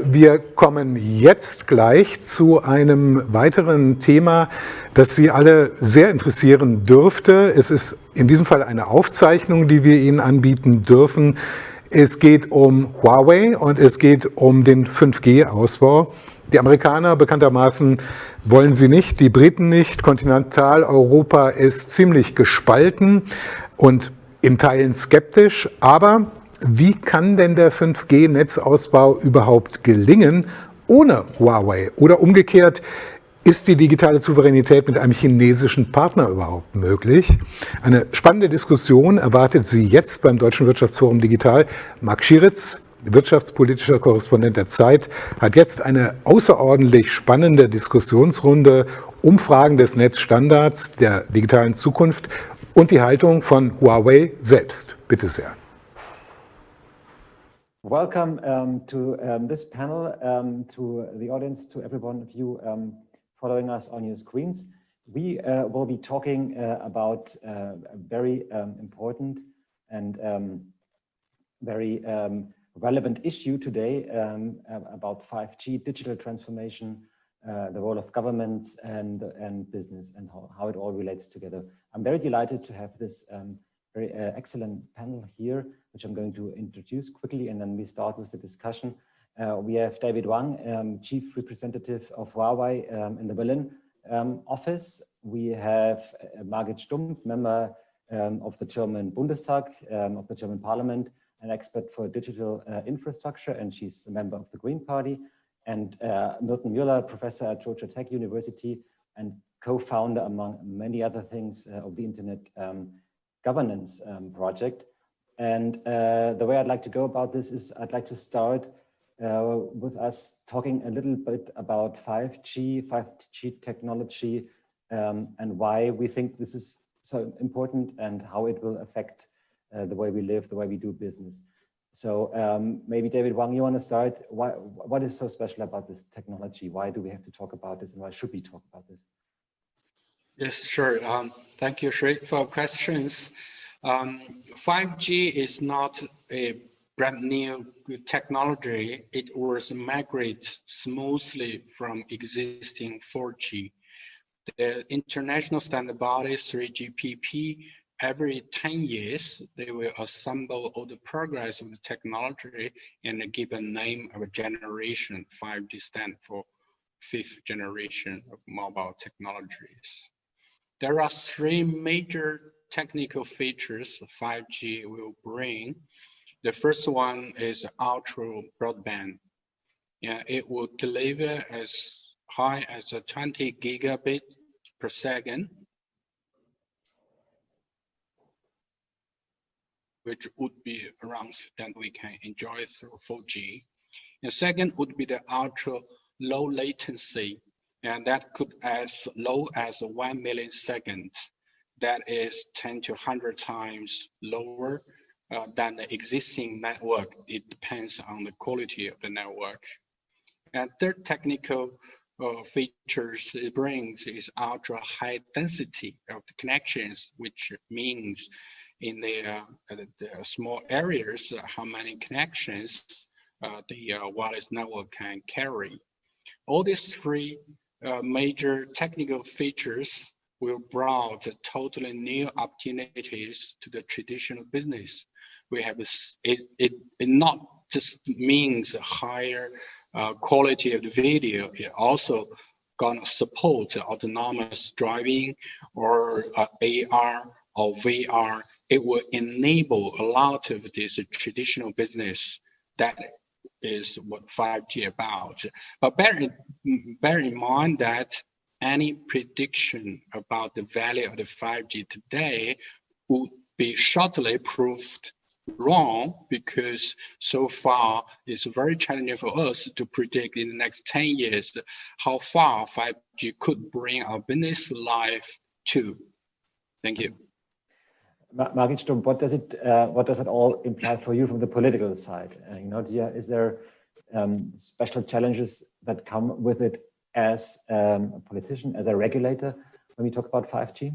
Wir kommen jetzt gleich zu einem weiteren Thema, das Sie alle sehr interessieren dürfte. Es ist in diesem Fall eine Aufzeichnung, die wir Ihnen anbieten dürfen. Es geht um Huawei und es geht um den 5G-Ausbau. Die Amerikaner bekanntermaßen wollen sie nicht, die Briten nicht. Kontinentaleuropa ist ziemlich gespalten und in Teilen skeptisch, aber wie kann denn der 5G-Netzausbau überhaupt gelingen ohne Huawei? Oder umgekehrt, ist die digitale Souveränität mit einem chinesischen Partner überhaupt möglich? Eine spannende Diskussion erwartet Sie jetzt beim Deutschen Wirtschaftsforum Digital. Schieritz, wirtschaftspolitischer Korrespondent der Zeit, hat jetzt eine außerordentlich spannende Diskussionsrunde um Fragen des Netzstandards, der digitalen Zukunft und die Haltung von Huawei selbst. Bitte sehr. Welcome to this panel, to the audience, to every one of you following us on your screens. We will be talking about a very important and very relevant issue today about 5G, digital transformation, the role of governments and business and how it all relates together. I'm very delighted to have this very excellent panel here, which I'm going to introduce quickly, and then we start with the discussion. We have David Wang, Chief Representative of Huawei in the Berlin office. We have Margit Stumpp, member of the German Bundestag, of the German Parliament, an expert for digital infrastructure, and she's a member of the Green Party. And Milton Mueller, professor at Georgia Tech University and co-founder, among many other things, of the Internet Governance project. And the way I'd like to go about this is I'd like to start with us talking a little bit about 5G technology, and why we think this is so important and how it will affect the way we live, the way we do business. So maybe David Wang, you want to start? What is so special about this technology? Why do we have to talk about this, and why should we talk about this? Yes, sure. Thank you, Shrey, for questions. 5G is not a brand new technology. It was migrated smoothly from existing 4G. The international standard body 3GPP, every 10 years, they will assemble all the progress of the technology and give a name of a generation. 5G stand for fifth generation of mobile technologies. There are three major technical features 5G will bring. The first one is ultra broadband. Yeah, it will deliver as high as 20 gigabit per second, which would be around that we can enjoy through 4G. And second would be the ultra low latency, and that could as low as 1 millisecond. That is 10 to 100 times lower than the existing network. It depends on the quality of the network. And third technical features it brings is ultra high density of the connections, which means in the small areas, how many connections the wireless network can carry. All these three major technical features will bring totally new opportunities to the traditional business. We have it not just means a higher quality of the video. It also gonna support autonomous driving or AR or VR. It will enable a lot of this traditional business. That is what 5G about. But bear in mind that any prediction about the value of the 5G today would be shortly proved wrong, because so far it's very challenging for us to predict in the next 10 years how far 5G could bring our business life to. Thank you. Margit Stumpp, what does it all imply for you from the political side? Is there special challenges that come with it as a politician, as a regulator, when we talk about 5G?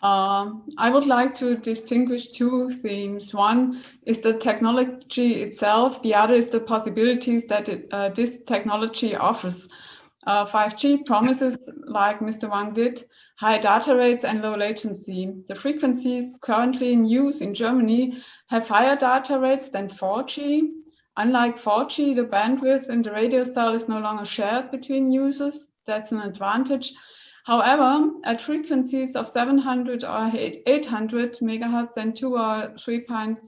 I would like to distinguish two themes. One is the technology itself. The other is the possibilities that this technology offers. 5G promises, like Mr. Wang did, high data rates and low latency. The frequencies currently in use in Germany have higher data rates than 4G. Unlike 4G, the bandwidth in the radio cell is no longer shared between users. That's an advantage. However, at frequencies of 700 or 800 megahertz and 2 or 3.6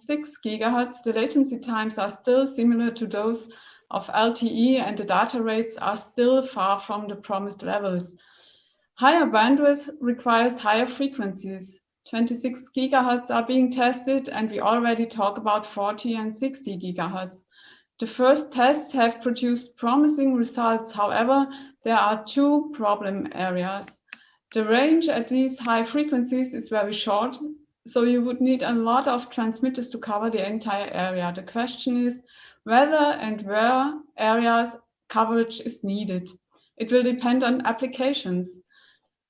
gigahertz, the latency times are still similar to those of LTE, and the data rates are still far from the promised levels. Higher bandwidth requires higher frequencies. 26 gigahertz are being tested, and we already talk about 40 and 60 gigahertz. The first tests have produced promising results. However, there are two problem areas. The range at these high frequencies is very short, so you would need a lot of transmitters to cover the entire area. The question is whether and where areas coverage is needed. It will depend on applications.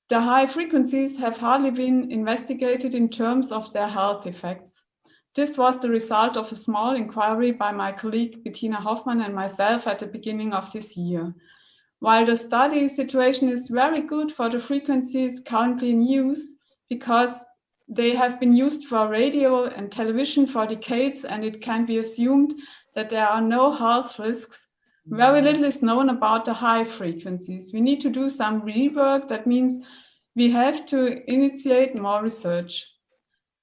The high frequencies have hardly been investigated in terms of their health effects. This was the result of a small inquiry by my colleague Bettina Hoffmann and myself at the beginning of this year. While the study situation is very good for the frequencies currently in use, because they have been used for radio and television for decades, and it can be assumed that there are no health risks, very little is known about the high frequencies. We need to do some rework. That means we have to initiate more research.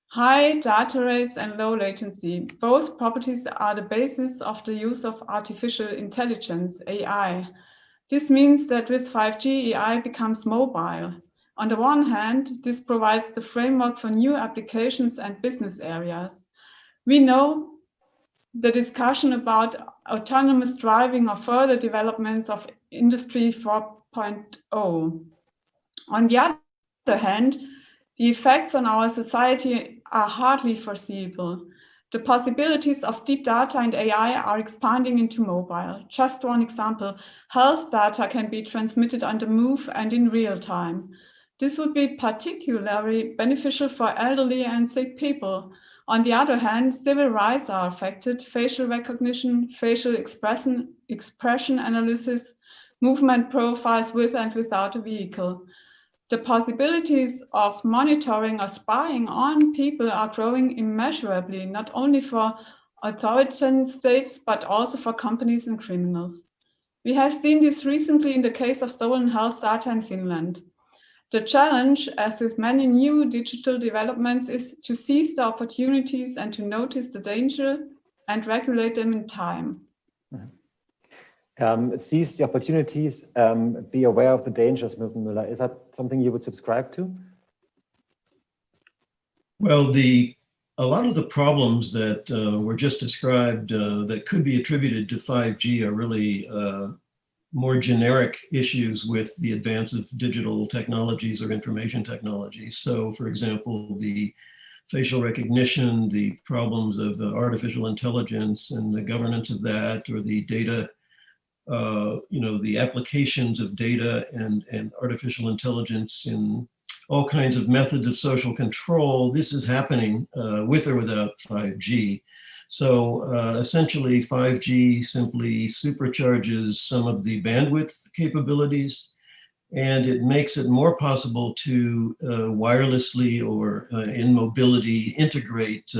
High data rates and low latency. Both properties are the basis of the use of artificial intelligence, AI. This means that with 5G, AI becomes mobile. On the one hand, this provides the framework for new applications and business areas. We know the discussion about autonomous driving or further developments of Industry 4.0. On the other hand, the effects on our society are hardly foreseeable. The possibilities of deep data and AI are expanding into mobile. Just one example, health data can be transmitted on the move and in real time. This would be particularly beneficial for elderly and sick people. On the other hand, civil rights are affected. Facial recognition, facial expression analysis, movement profiles with and without a vehicle. The possibilities of monitoring or spying on people are growing immeasurably, not only for authoritarian states, but also for companies and criminals. We have seen this recently in the case of stolen health data in Finland. The challenge, as with many new digital developments, is to seize the opportunities and to notice the danger and regulate them in time. Seize the opportunities, be aware of the dangers, Milton Mueller. Is that something you would subscribe to? Well, a lot of the problems that were just described that could be attributed to 5G are really more generic issues with the advance of digital technologies or information technologies. So, for example, the facial recognition, the problems of artificial intelligence and the governance of that, or the data, the applications of data and artificial intelligence in all kinds of methods of social control. This is happening with or without 5G. So essentially 5G simply supercharges some of the bandwidth capabilities, and it makes it more possible to wirelessly or in mobility integrate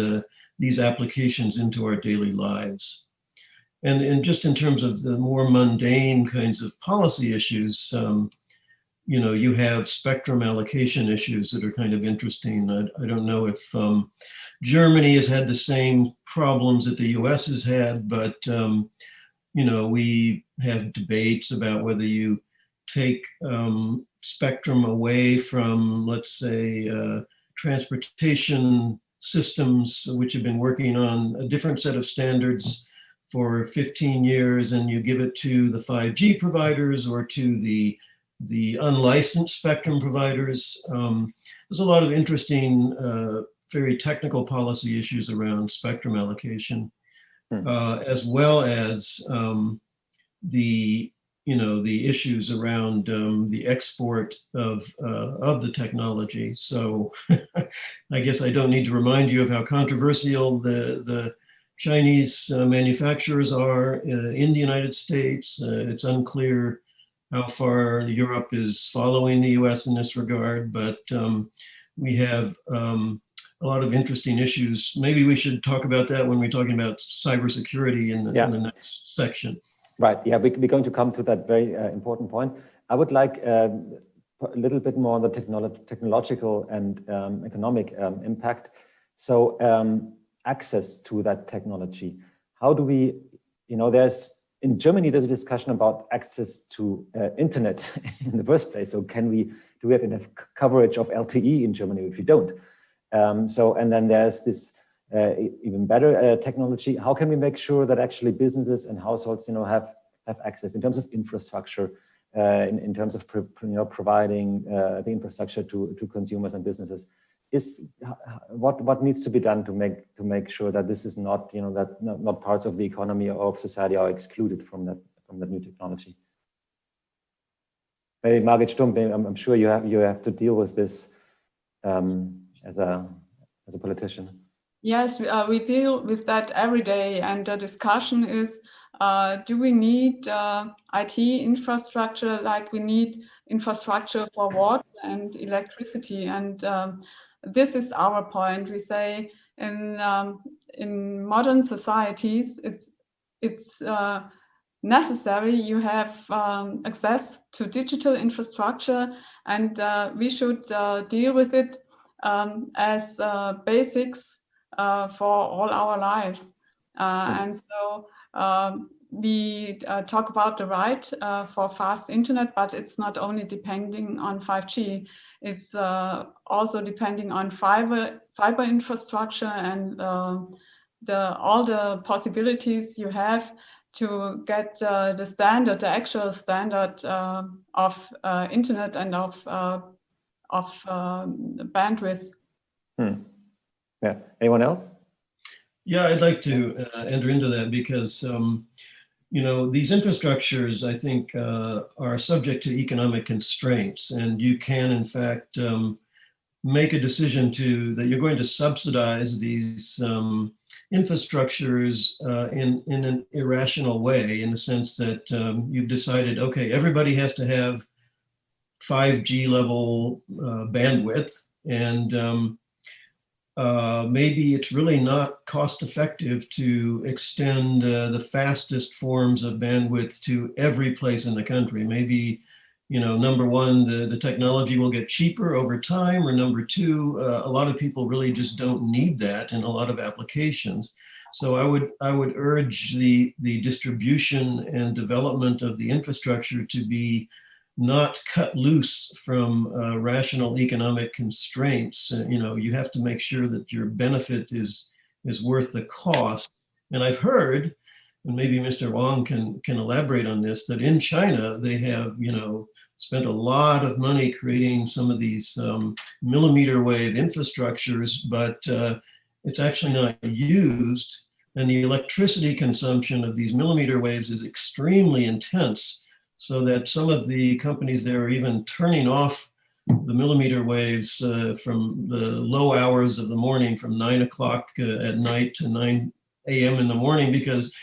these applications into our daily lives. And just in terms of the more mundane kinds of policy issues, you have spectrum allocation issues that are kind of interesting. I don't know if Germany has had the same problems that the US has had, but we have debates about whether you take spectrum away from, let's say, transportation systems, which have been working on a different set of standards for 15 years, and you give it to the 5G providers or to the unlicensed spectrum providers. There's a lot of interesting, very technical policy issues around spectrum allocation, as well as the the issues around the export of the technology. So I guess I don't need to remind you of how controversial the Chinese manufacturers are in the United States. It's unclear how far Europe is following the US in this regard, but we have a lot of interesting issues. Maybe we should talk about that when we're talking about cybersecurity in the next section. Right, yeah, we're going to come to that very important point. I would like a little bit more on the technological and economic impact. So access to that technology. How do we, in Germany, there's a discussion about access to internet in the first place. So do we have enough coverage of LTE in Germany, which we don't? And then there's this even better technology. How can we make sure that actually businesses and households, have access in terms of infrastructure, in terms of providing the infrastructure to consumers and businesses? What needs to be done to make sure that this is not not parts of the economy or of society are excluded from that new technology? Maybe Margit Stumpp, I'm sure you have to deal with this as a politician. Yes, we deal with that every day, and the discussion is, do we need IT infrastructure like we need infrastructure for water and electricity? And this is our point. We say in modern societies, it's necessary you have access to digital infrastructure, and we should deal with it as basics for all our lives. And so we talk about the right for fast internet, but it's not only depending on 5G, it's also depending on fiber infrastructure and all the possibilities you have to get the actual standard of internet and of bandwidth. Yeah. Anyone else? Yeah, I'd like to enter into that because these infrastructures, I think, are subject to economic constraints, and you can, in fact, make a decision that you're going to subsidize these infrastructures in an irrational way, in the sense that you've decided, okay, everybody has to have 5G level bandwidth, and maybe it's really not cost effective to extend the fastest forms of bandwidth to every place in the country. Maybe, number one, the technology will get cheaper over time, or number two, a lot of people really just don't need that in a lot of applications. So I would urge the distribution and development of the infrastructure to be not cut loose from rational economic constraints. You have to make sure that your benefit is worth the cost. And I've heard, and maybe Mr. Wang can elaborate on this, that in China they have spent a lot of money creating some of these millimeter wave infrastructures, but it's actually not used, and the electricity consumption of these millimeter waves is extremely intense, so that some of the companies there are even turning off the millimeter waves from the low hours of the morning, from 9 o'clock at night to 9 a.m. in the morning, because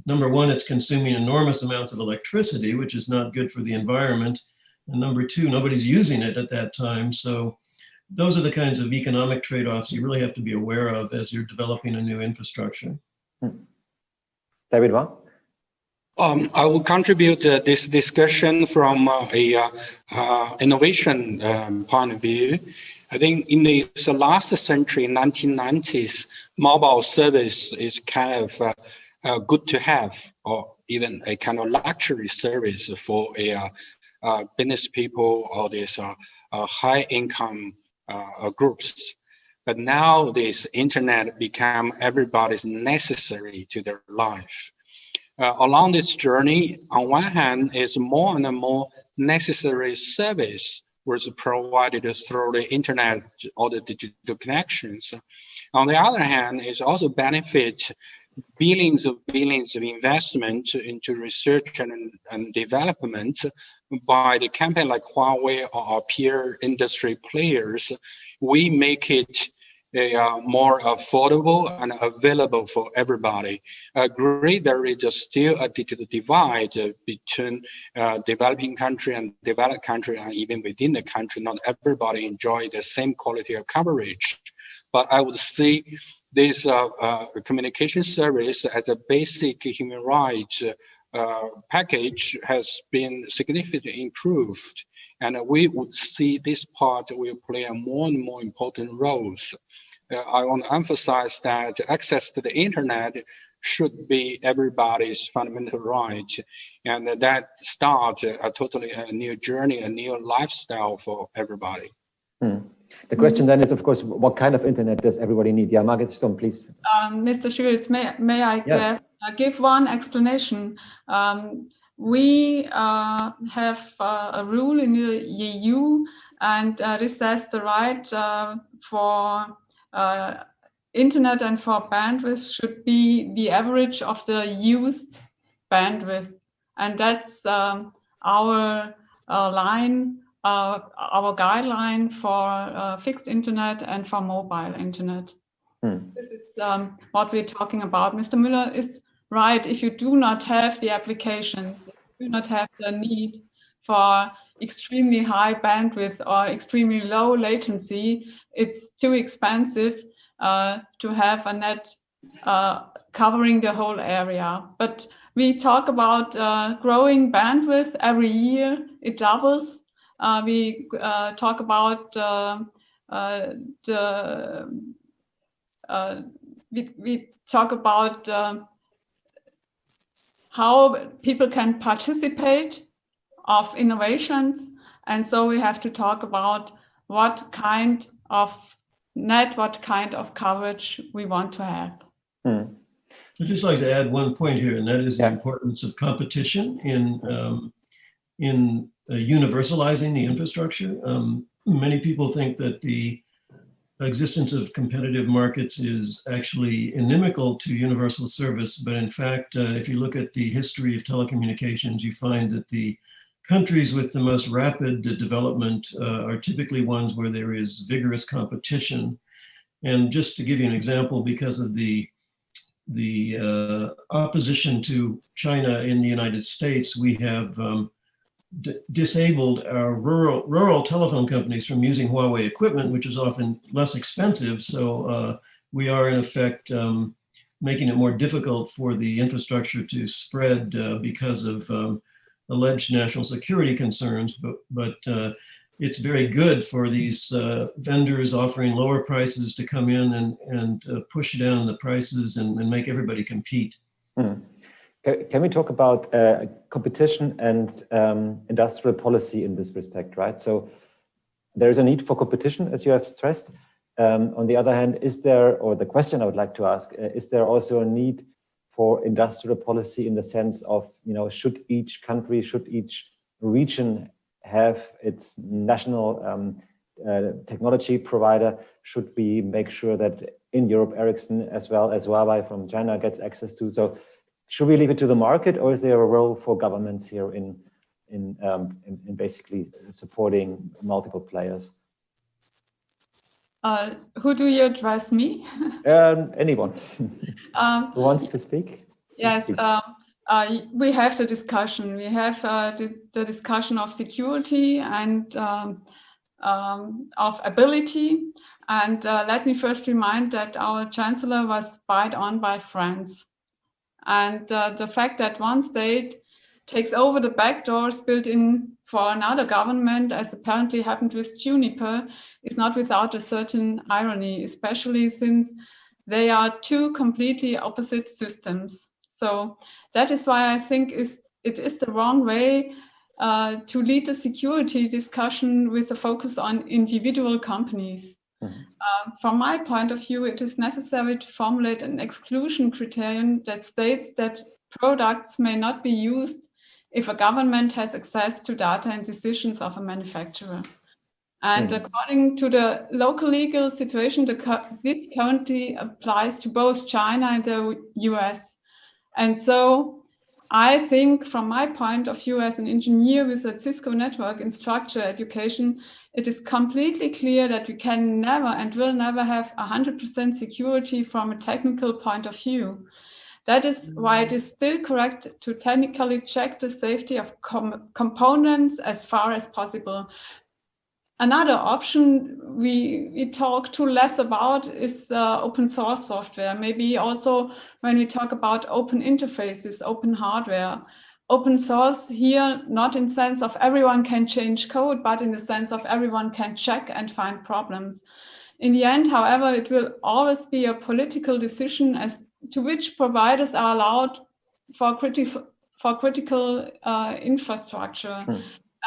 number one, it's consuming enormous amounts of electricity, which is not good for the environment. And number two, nobody's using it at that time. So those are the kinds of economic trade-offs you really have to be aware of as you're developing a new infrastructure. David Wang? I will contribute this discussion from a innovation point of view. I think in the last century, 1990s, mobile service is kind of good to have, or even a kind of luxury service for business people or these high income groups. But now this internet become everybody's necessary to their life. Along this journey, on one hand, is more and more necessary service was provided through the internet or the digital connections. On the other hand, it also benefits billions of investment into research and development by the company like Huawei or our peer industry players, we make it more affordable and available for everybody. Agree, there is still a digital divide between developing country and developed country, and even within the country, not everybody enjoy the same quality of coverage. But I would see this communication service as a basic human rights package has been significantly improved. And we would see this part will play a more and more important roles. I want to emphasize that access to the internet should be everybody's fundamental right. And that starts a totally new journey, a new lifestyle for everybody. The question then is, of course, what kind of internet does everybody need? Yeah, Margit, Stumpp, please. Mr. Schieritz, may I give one explanation? We have a rule in the EU, and this says the right for internet and for bandwidth should be the average of the used bandwidth, and that's our line. Our guideline for fixed internet and for mobile internet. This is what we're talking about. Mr. Mueller is right. If you do not have the applications, you do not have the need for extremely high bandwidth or extremely low latency, it's too expensive to have a net covering the whole area. But we talk about growing bandwidth every year. It doubles. We talk about we talk about how people can participate of innovations, and so we have to talk about what kind of net, what kind of coverage we want to have. I'd just like to add one point here, and that is the importance of competition in universalizing the infrastructure. Many people think that the existence of competitive markets is actually inimical to universal service, but in fact, if you look at the history of telecommunications, you find that the countries with the most rapid development are typically ones where there is vigorous competition. And just to give you an example, because of the opposition to China in the United States, we have disabled our rural telephone companies from using Huawei equipment, which is often less expensive. So we are in effect making it more difficult for the infrastructure to spread because of alleged national security concerns. But it's very good for these vendors offering lower prices to come in and push down the prices and make everybody compete. Can we talk about competition and industrial policy in this respect, right? So there is a need for competition, as you have stressed. On the other hand, is there, or the question I would like to ask, is there also a need for industrial policy in the sense of, you know, should each country, should each region have its national technology provider? Should we make sure that in Europe, Ericsson as well as Huawei from China gets access to? So should we leave it to the market, or is there a role for governments here in basically supporting multiple players? Who do you address, me? Anyone who wants to speak. Yes, we have the discussion. We have the discussion of security and of ability. And let me first remind that our chancellor was spied on by France. And the fact that one state takes over the back doors built in for another government, as apparently happened with Juniper, is not without a certain irony, especially since they are two completely opposite systems. So that is why I think it is the wrong way to lead the security discussion with a focus on individual companies. From my point of view, it is necessary to formulate an exclusion criterion that states that products may not be used if a government has access to data and decisions of a manufacturer. And according to the local legal situation, this currently applies to both China and the US. And so I think from my point of view as an engineer with a Cisco network in structure education, it is completely clear that we can never and will never have 100% security from a technical point of view. That is why it is still correct to technically check the safety of components as far as possible. Another option we talk too less about is open source software. Maybe also when we talk about open interfaces, open hardware. Open source here, not in sense of everyone can change code, but in the sense of everyone can check and find problems. In the end, however, it will always be a political decision as to which providers are allowed for critical infrastructure.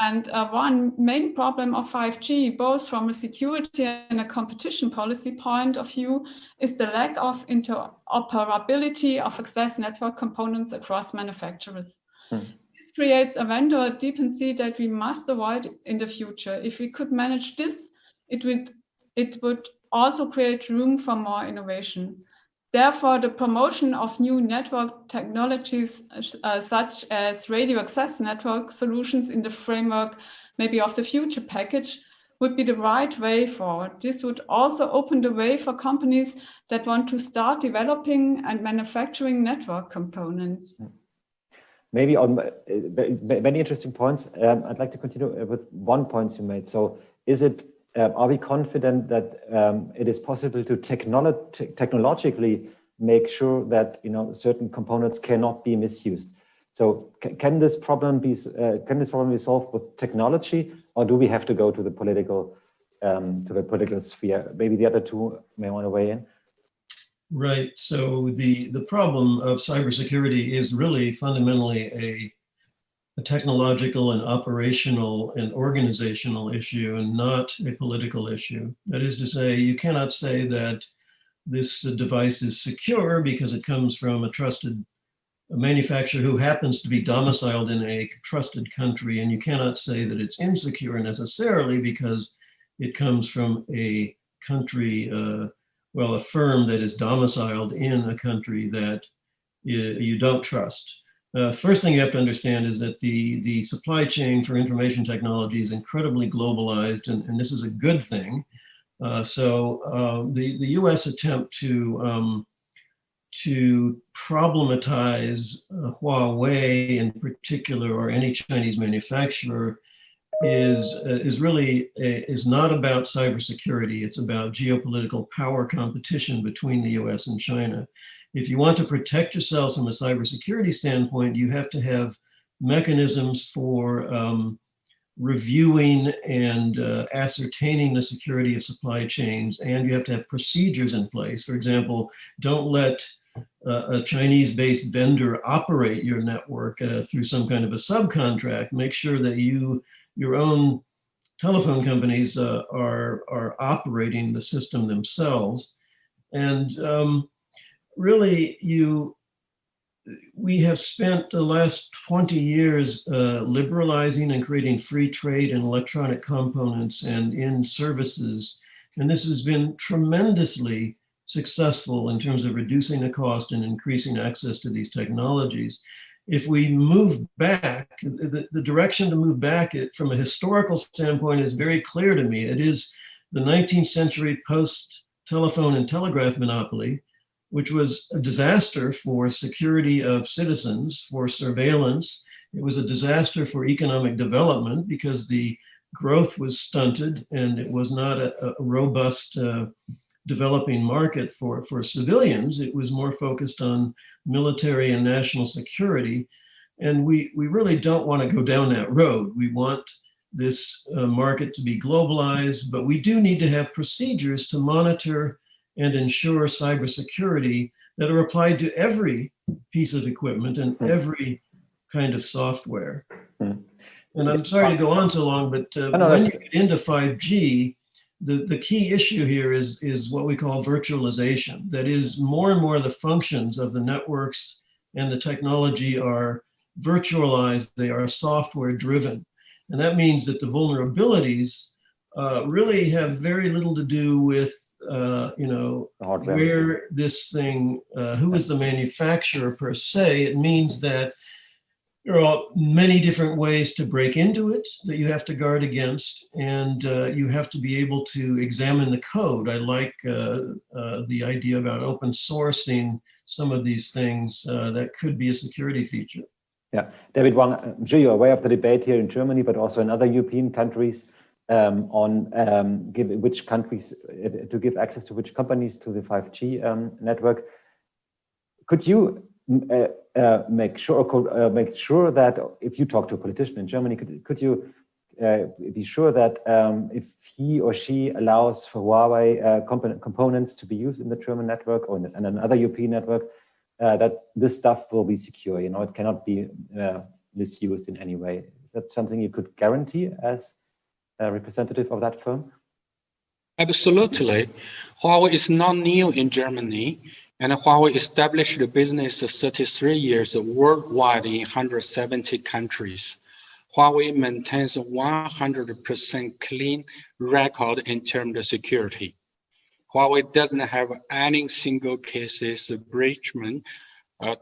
And one main problem of 5G, both from a security and a competition policy point of view, is the lack of interoperability of access network components across manufacturers. This creates a vendor dependency that we must avoid in the future. If we could manage this, it would also create room for more innovation. Therefore, the promotion of new network technologies such as radio access network solutions in the framework maybe of the future package would be the right way forward. This would also open the way for companies that want to start developing and manufacturing network components. Maybe on many interesting points. I'd like to continue with one point you made. So are we confident that it is possible to technologically make sure that certain components cannot be misused? So can this problem be solved with technology, or do we have to go to the political sphere? Maybe the other two may want to weigh in. Right. So the problem of cybersecurity is really fundamentally a technological and operational and organizational issue and not a political issue. That is to say, you cannot say that this device is secure because it comes from a trusted manufacturer who happens to be domiciled in a trusted country, and you cannot say that it's insecure necessarily because it comes from a country, a firm that is domiciled in a country that you don't trust. First thing you have to understand is that the supply chain for information technology is incredibly globalized, and this is a good thing. So the U.S. attempt to problematize Huawei in particular, or any Chinese manufacturer, is really not about cybersecurity. It's about geopolitical power competition between the U.S. and China. If you want to protect yourselves from a cybersecurity standpoint, you have to have mechanisms for reviewing and ascertaining the security of supply chains, and you have to have procedures in place. For example, don't let a Chinese-based vendor operate your network through some kind of a subcontract. Make sure that your own telephone companies are operating the system themselves. And really, we have spent the last 20 years liberalizing and creating free trade in electronic components and in services. And this has been tremendously successful in terms of reducing the cost and increasing access to these technologies. If we move back, the direction to move back from a historical standpoint is very clear to me. It is the 19th century post-telephone and telegraph monopoly, which was a disaster for security of citizens, for surveillance. It was a disaster for economic development because the growth was stunted and it was not a robust developing market for civilians. It was more focused on military and national security. And we really don't want to go down that road. We want this market to be globalized, but we do need to have procedures to monitor and ensure cybersecurity that are applied to every piece of equipment and every kind of software. And I'm sorry to go on so long, but when you get into 5G, the key issue here is what we call virtualization. That is, more and more of the functions of the networks and the technology are virtualized, they are software driven. And that means that the vulnerabilities really have very little to do with, where this thing, who is the manufacturer per se. It means that there are many different ways to break into it that you have to guard against, and you have to be able to examine the code. I like the idea about open sourcing some of these things. That could be a security feature. Yeah, David Wang, I'm sure you're aware of the debate here in Germany, but also in other European countries on which countries to give access to which companies to the 5G network. Could you make sure that if you talk to a politician in Germany, could you be sure that if he or she allows for Huawei components to be used in the German network or in another European network, that this stuff will be secure? You know, it cannot be misused in any way. Is that something you could guarantee as a representative of that firm? Absolutely. Huawei is not new in Germany, and Huawei established the business 33 years worldwide in 170 countries. Huawei maintains a 100% clean record in terms of security. Huawei doesn't have any single cases of breachment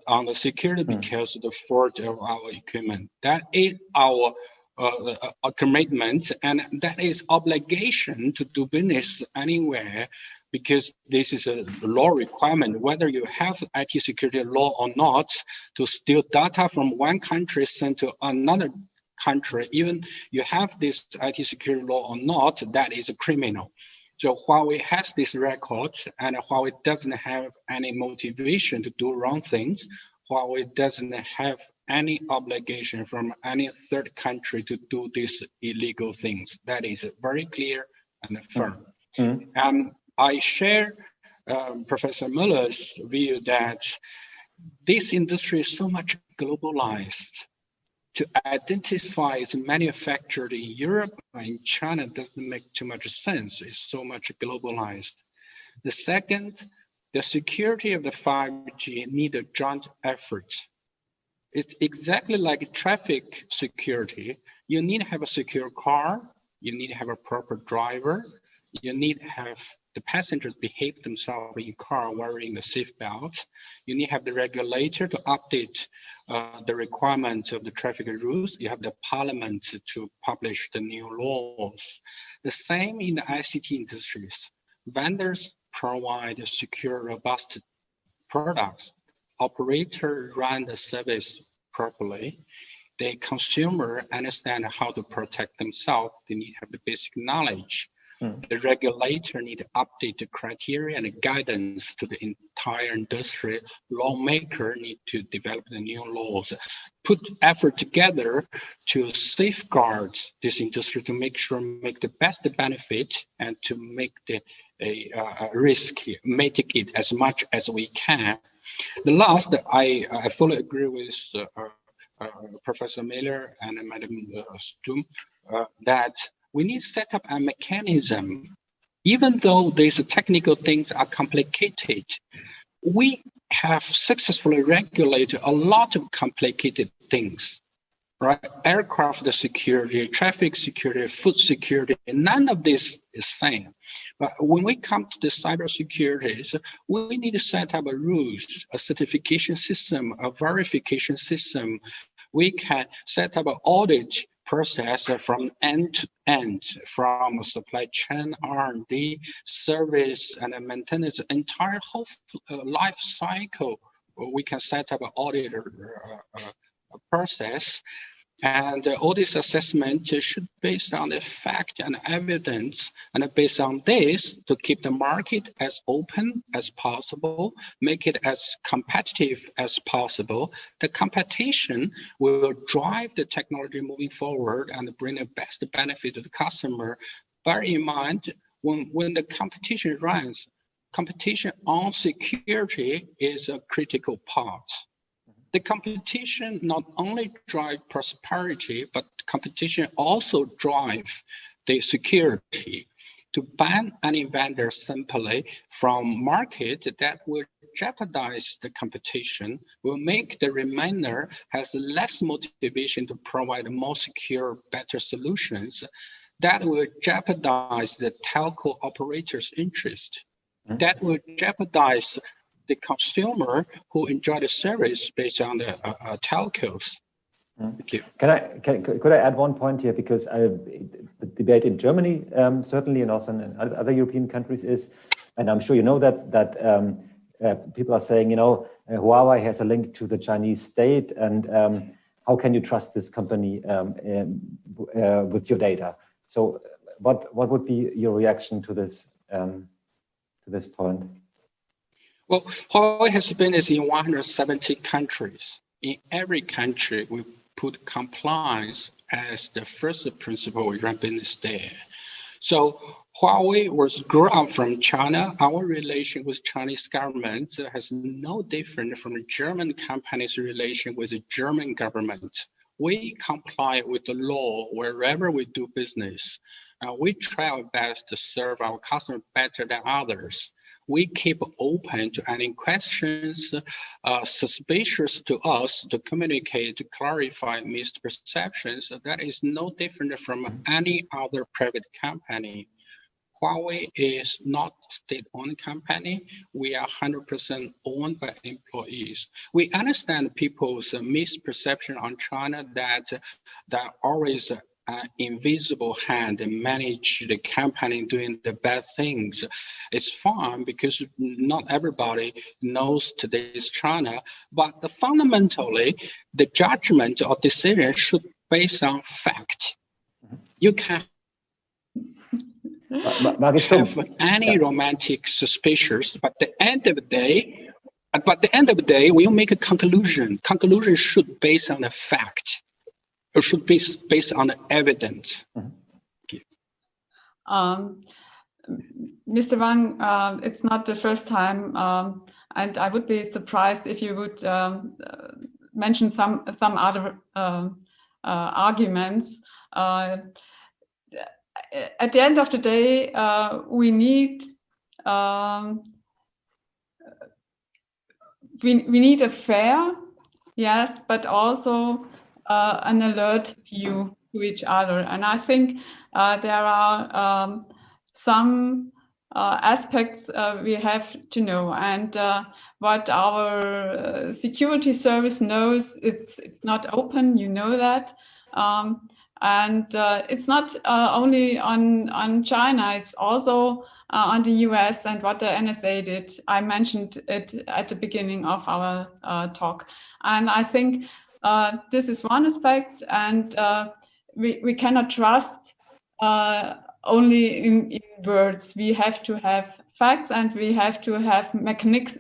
on the security because of the fault of our equipment. That is our commitment, and that is obligation to do business anywhere, because this is a law requirement, whether you have IT security law or not, to steal data from one country sent to another country, even you have this IT security law or not, that is a criminal. So Huawei has this record, and Huawei doesn't have any motivation to do wrong things. Huawei doesn't have any obligation from any third country to do these illegal things. That is very clear and firm. And I share Professor Mueller's view that this industry is so much globalized. To identify its manufactured in Europe or in China doesn't make too much sense. It's so much globalized. The second, the security of the 5G need a joint effort. It's exactly like traffic security. You need to have a secure car. You need to have a proper driver. You need to have the passengers behave themselves in car wearing the seatbelt. You need to have the regulator to update the requirements of the traffic rules. You have the parliament to publish the new laws. The same in the ICT industries. Vendors provide secure, robust products. Operators run the service properly. The consumer understand how to protect themselves. They need to have the basic knowledge. The regulator need to update the criteria and the guidance to the entire industry. Lawmaker need to develop the new laws, put effort together to safeguard this industry, to make the best benefit and to make the risk mitigate as much as we can. The last, I fully agree with Professor Miller and Madam Stumpp that we need to set up a mechanism. Even though these technical things are complicated, we have successfully regulated a lot of complicated things, right? Aircraft security, traffic security, food security, none of this is same. But when we come to the cybersecurity, we need to set up a rules, a certification system, a verification system. We can set up an audit process from end to end, from supply chain, R&D, service, and maintenance, entire whole life cycle. We can set up an audit process. And all this assessment should be based on the fact and evidence, and based on this to keep the market as open as possible, make it as competitive as possible. The competition will drive the technology moving forward and bring the best benefit to the customer. Bear in mind, when the competition runs, competition on security is a critical part. The competition not only drives prosperity, but competition also drives the security. To ban any vendor simply from market that will jeopardize the competition, will make the remainder has less motivation to provide more secure, better solutions. that will jeopardize the telco operator's interest. That will jeopardize the consumer who enjoy the service based on the telcos. Thank you. Could I add one point here? Because the debate in Germany, certainly, and also in other European countries is, and I'm sure you know that people are saying, Huawei has a link to the Chinese state, and how can you trust this company with your data? So, what would be your reaction to this point? Well, Huawei has business in 170 countries. In every country, we put compliance as the first principle we run business there. So Huawei was grew up from China. Our relation with Chinese government has no different from the German company's relation with the German government. We comply with the law wherever we do business. We try our best to serve our customers better than others. We keep open to any questions suspicious to us to communicate, to clarify misperceptions. That is no different from any other private company. Huawei is not a state-owned company. We are 100% owned by employees. We understand people's misperception on China that always an invisible hand manage the company doing the bad things. It's fine because not everybody knows today's China, but fundamentally, the judgment or decision should be based on fact. You can have any romantic suspicions, but at the end of the day, we'll make a conclusion. Conclusion should be based on the fact. It should be based on the evidence. Mr. Wang, it's not the first time, and I would be surprised if you would mention some other arguments. At the end of the day, we need a fair, yes, but also an alert view to each other. And I think there are some aspects we have to know. And what our security service knows, it's not open, you know that. And it's not only on China, it's also on the US and what the NSA did. I mentioned it at the beginning of our talk. And I think this is one aspect, and we cannot trust only in words. We have to have facts, and we have to have mechanisms.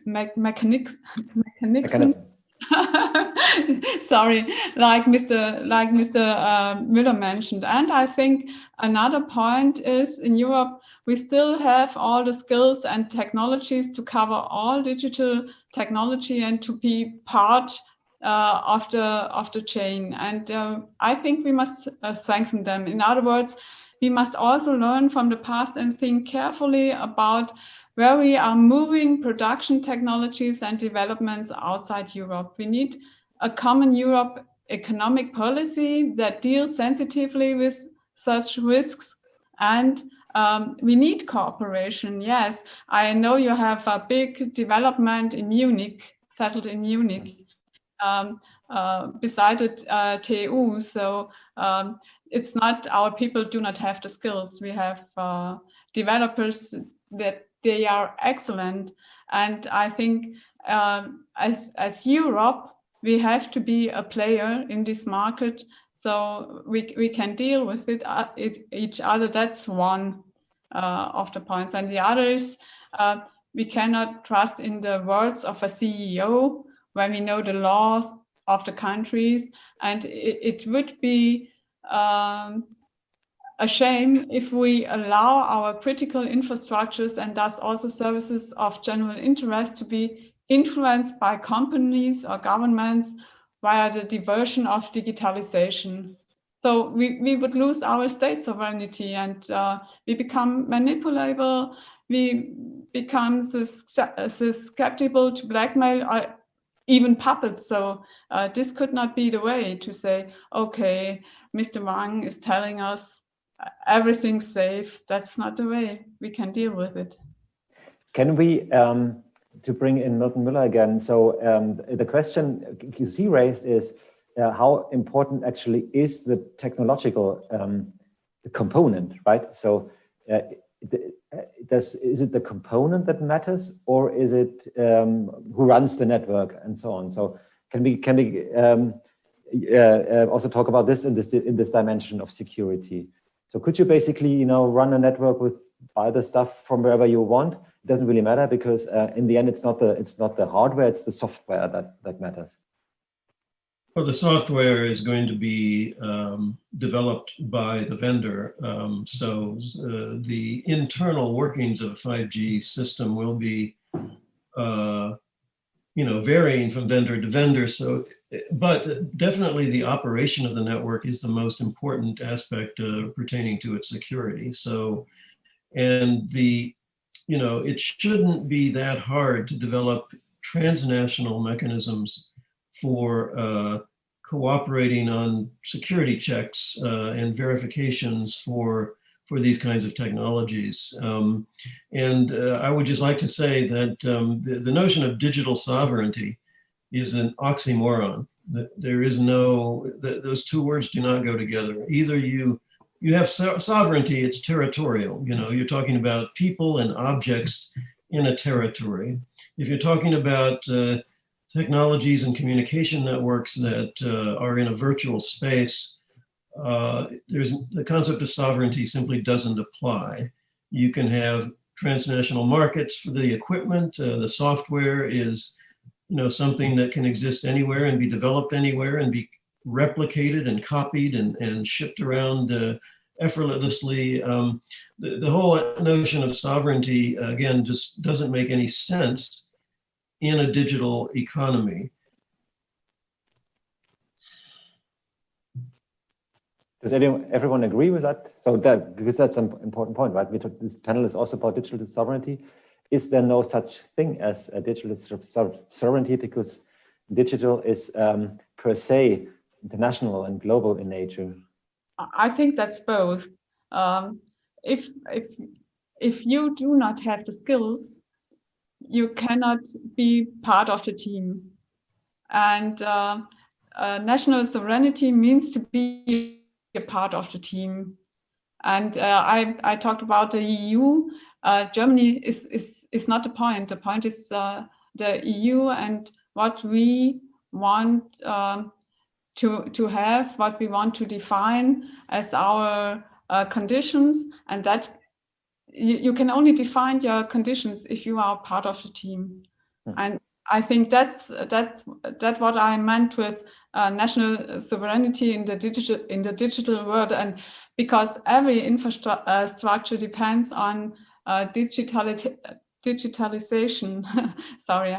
Sorry, like Mr. Mueller mentioned. And I think another point is in Europe, we still have all the skills and technologies to cover all digital technology and to be part of the chain. And I think we must strengthen them. In other words, we must also learn from the past and think carefully about where we are moving production technologies and developments outside Europe. We need a common Europe economic policy that deals sensitively with such risks, and we need cooperation. Yes, I know you have a big development in Munich, settled in Munich, beside the TU. So it's not our people do not have the skills. We have developers that they are excellent, and I think as Europe, we have to be a player in this market, so we can deal with each other. That's one of the points, and the other is we cannot trust in the words of a CEO when we know the laws of the countries, and it would be a shame if we allow our critical infrastructures and thus also services of general interest to be influenced by companies or governments via the diversion of digitalization. So we would lose our state sovereignty, and we become manipulable, we become susceptible to blackmail or even puppets. So this could not be the way to say, okay, Mr. Wang is telling us everything's safe. That's not the way we can deal with it. Can we, to bring in Milton Mueller again, so the question QC raised is how important actually is the technological component, right? So is it the component that matters, or is it who runs the network and so on? So can we also talk about this in this dimension of security? So could you basically, run a network with buy the stuff from wherever you want? It doesn't really matter, because in the end, it's not the hardware, it's the software that matters. Well, the software is going to be developed by the vendor. So the internal workings of a 5G system will be, varying from vendor to vendor. So, but definitely the operation of the network is the most important aspect pertaining to its security. So, and it shouldn't be that hard to develop transnational mechanisms for cooperating on security checks and verifications for these kinds of technologies. And I would just like to say that the notion of digital sovereignty is an oxymoron. There is those two words do not go together. Either you have sovereignty, it's territorial. You're talking about people and objects in a territory. If you're talking about technologies and communication networks that are in a virtual space, the concept of sovereignty simply doesn't apply. You can have transnational markets for the equipment. The software is, something that can exist anywhere and be developed anywhere and be replicated and copied and shipped around effortlessly. The whole notion of sovereignty, again, just doesn't make any sense in a digital economy. Does everyone agree with that? So because that's an important point, right? This panel is also about digital sovereignty. Is there no such thing as a digital sovereignty, because digital is per se international and global in nature? I think that's both. If you do not have the skills, you cannot be part of the team. And national sovereignty means to be a part of the team. And I talked about the EU. Germany is not the point. The point is the EU and what we want to have, what we want to define as our conditions, and that you can only define your conditions if you are part of the team. And I think that's what I meant with national sovereignty in the digital world, and because every infrastructure depends on digitalization. Sorry,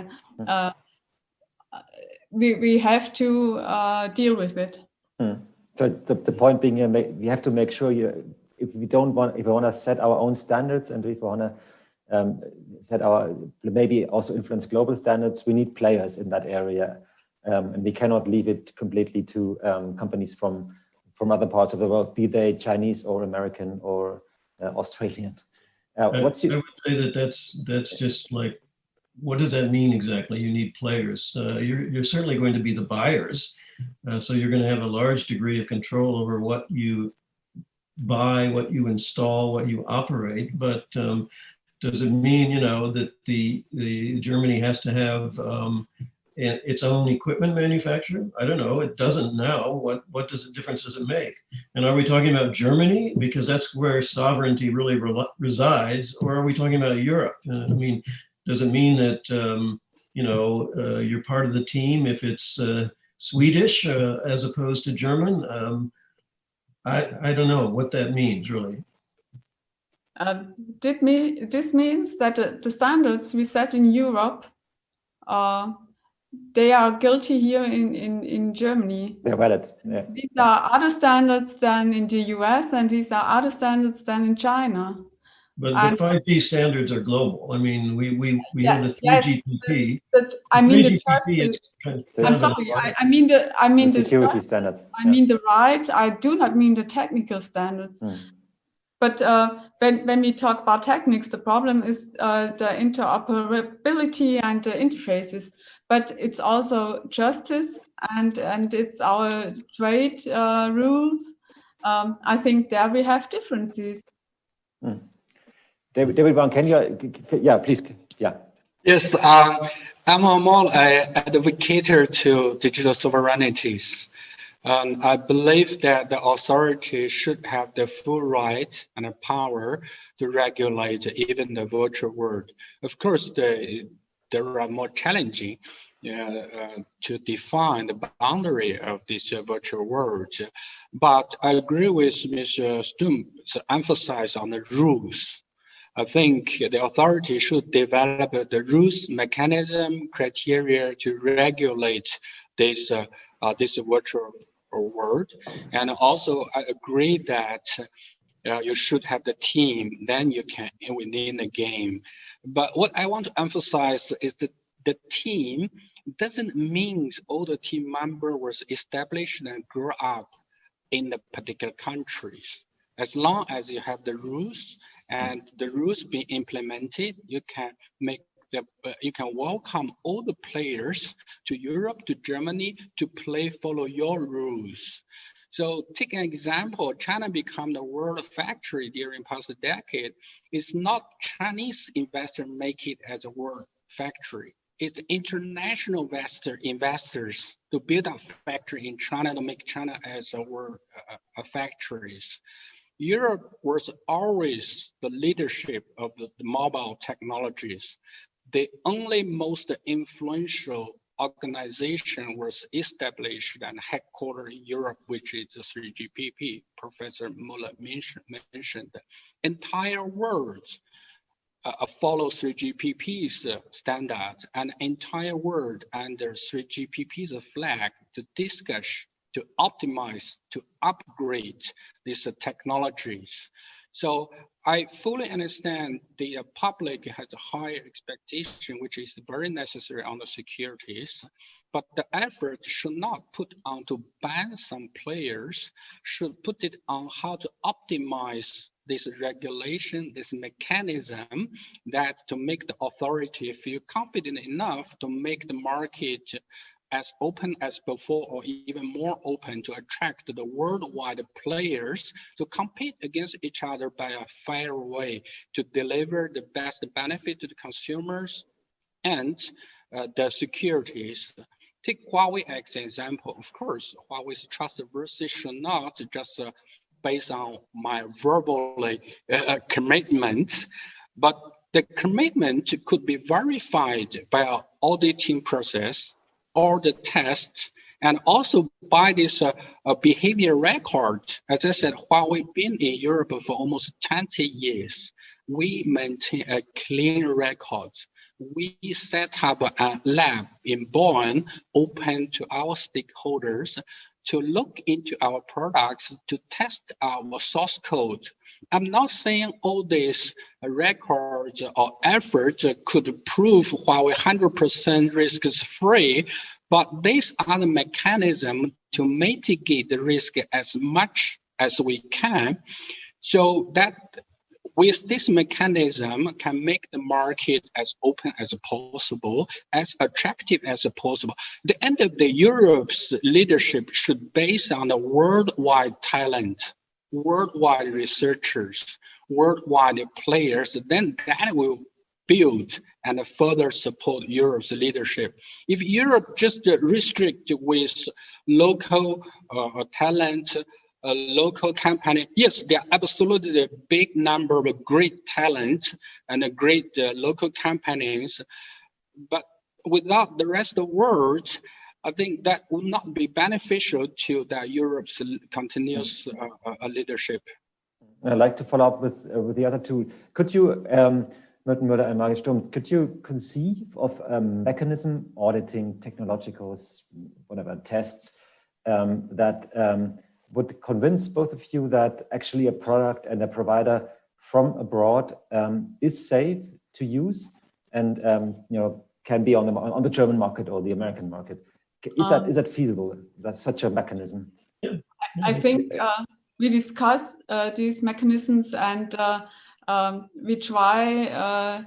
we have to deal with it. So the point being, we have to make sure if we want to set our own standards, and if we want to set maybe also influence global standards, we need players in that area, and we cannot leave it completely to companies from other parts of the world, be they Chinese or American or Australian. I would say that's just like, what does that mean exactly? You need players. You're certainly going to be the buyers, so you're going to have a large degree of control over what you buy, what you install, what you operate. But does it mean, that the Germany has to have its own equipment manufacturer? I don't know. It doesn't now. What difference does it make? And are we talking about Germany because that's where sovereignty really resides, or are we talking about Europe? Does it mean that you're part of the team if it's Swedish as opposed to German? I don't know what that means really. This means that the standards we set in Europe, they are guilty here in Germany. They're valid. Yeah. These are other standards than in the US, and these are other standards than in China. But the 5G standards are global. We have the 3GPP. I'm sorry. I mean the security standards. I mean the right. I do not mean the technical standards. But when we talk about techniques, the problem is the interoperability and the interfaces. But it's also justice and it's our trade rules. I think there we have differences. David Wang, can you? Yeah, please. Yeah. Yes, I'm more an advocate to digital sovereignties. I believe that the authority should have the full right and the power to regulate even the virtual world. Of course, there are more challenging to define the boundary of this virtual world. But I agree with Mr. Stump's emphasis on the rules. I think the authority should develop the rules, mechanism, criteria to regulate this virtual world. And also, I agree that you should have the team, then you can win the game. But what I want to emphasize is that the team doesn't mean all the team members was established and grew up in the particular countries. As long as you have the rules and the rules being implemented, you can welcome all the players to Europe, to Germany to follow your rules. So take an example, China became the world factory during past decade. It's not Chinese investor make it as a world factory. It's international investors to build a factory in China to make China as a world factories. Europe was always the leadership of the mobile technologies. The only most influential organization was established and headquartered in Europe, which is the 3GPP. Professor Mueller mentioned. Entire world follow 3GPP's standards, and entire world under 3GPP's flag to discuss, to optimize, to upgrade these technologies. So I fully understand the public has a high expectation, which is very necessary on the securities, but the effort should not put on to ban some players, should put it on how to optimize this regulation, this mechanism that to make the authority feel confident enough to make the market as open as before or even more open to attract the worldwide players to compete against each other by a fair way to deliver the best benefit to the consumers and the securities. Take Huawei as an example. Of course, Huawei's trustworthy should not just based on my verbal commitment, but the commitment could be verified by an auditing process or the tests, and also by this behavior record. As I said, Huawei been in Europe for almost 20 years. We maintain a clean record. We set up a lab in Bonn, open to our stakeholders, to look into our products, to test our source code. I'm not saying all these records or efforts could prove Huawei 100% risk is free, but these are the mechanisms to mitigate the risk as much as we can. So that with this mechanism can make the market as open as possible, as attractive as possible. The end of the Europe's leadership should base on the worldwide talent, worldwide researchers, worldwide players, then that will build and further support Europe's leadership. If Europe just restrict with local talent, a local company, yes, there are absolutely a big number of great talent and a great local companies, but without the rest of the world, I think that would not be beneficial to the Europe's continuous leadership. I'd like to follow up with the other two. Could you, Milton Mueller and Margit Stumpp, could you conceive of a mechanism auditing technological, whatever, tests that would convince both of you that actually a product and a provider from abroad is safe to use and can be on the German market or the American market? Is that feasible? That's such a mechanism. I think we discuss these mechanisms, and we try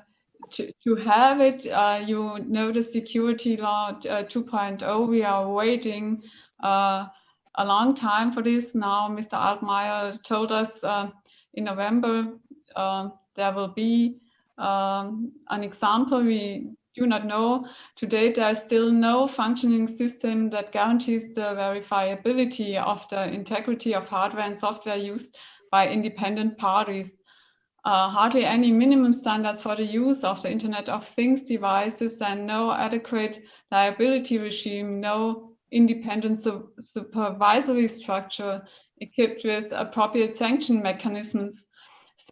to have it. You know, the security law 2.0, we are waiting a long time for this. Now, Mr. Altmaier told us in November there will be an example. We do not know. Today, there's still no functioning system that guarantees the verifiability of the integrity of hardware and software used by independent parties. Hardly any minimum standards for the use of the Internet of Things devices, and no adequate liability regime, no independent supervisory structure equipped with appropriate sanction mechanisms.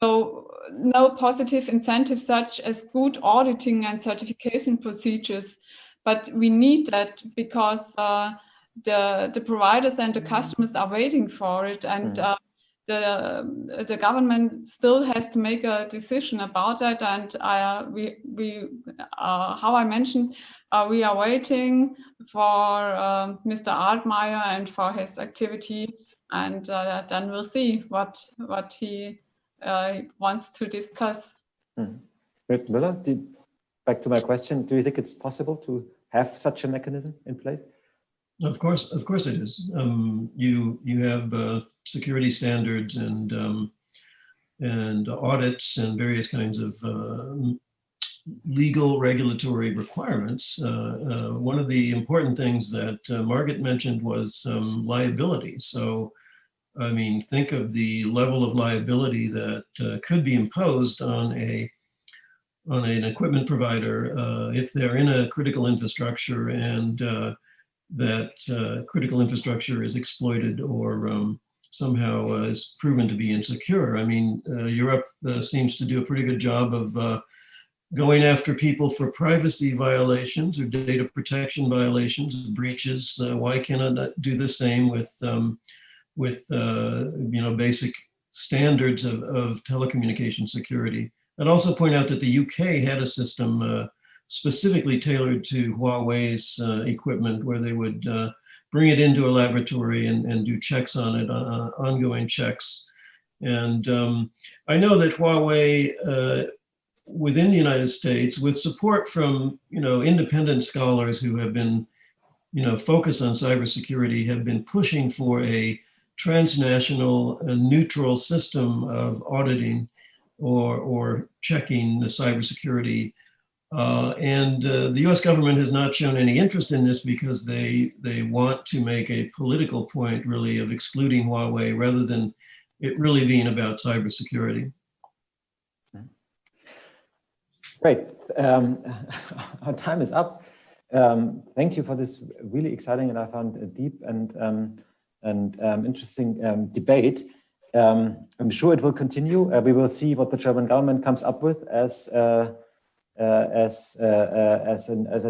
So no positive incentives such as good auditing and certification procedures, but we need that because the providers and the customers are waiting for it, and the government still has to make a decision about that. And how I mentioned, we are waiting for Mr. Altmaier and for his activity, and then we'll see what he wants to discuss. Mueller, back to my question, do you think it's possible to have such a mechanism in place? Of course it is. You have security standards and audits and various kinds of legal regulatory requirements. One of the important things that Margit mentioned was liability. So, I mean, think of the level of liability that could be imposed on an equipment provider if they're in a critical infrastructure and that critical infrastructure is exploited or somehow is proven to be insecure. I mean, Europe seems to do a pretty good job of going after people for privacy violations or data protection violations, breaches. Why can't I do the same with basic standards of telecommunication security? I'd also point out that the UK had a system specifically tailored to Huawei's equipment, where they would bring it into a laboratory and do checks on it, ongoing checks. And I know that Huawei within the United States, with support from independent scholars who have been focused on cybersecurity, have been pushing for a transnational neutral system of auditing or checking the cybersecurity. And the US government has not shown any interest in this because they want to make a political point really of excluding Huawei rather than it really being about cybersecurity. Great. Our time is up. Thank you for this really exciting and I found a deep and interesting debate. I'm sure it will continue. We will see what the German government comes up with as a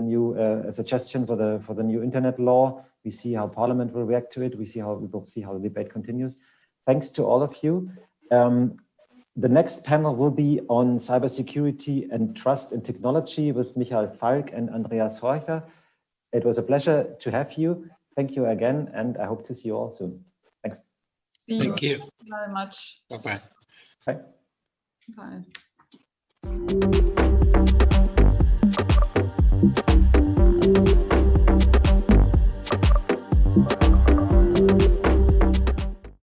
new suggestion for the new internet law. We see how Parliament will react to it. We will see how the debate continues. Thanks to all of you. The next panel will be on cybersecurity and trust in technology with Michael Falk and Andreas Horcher. It was a pleasure to have you. Thank you again, and I hope to see you all soon. Thanks. Thank you Very much. Bye-bye. Bye. Bye.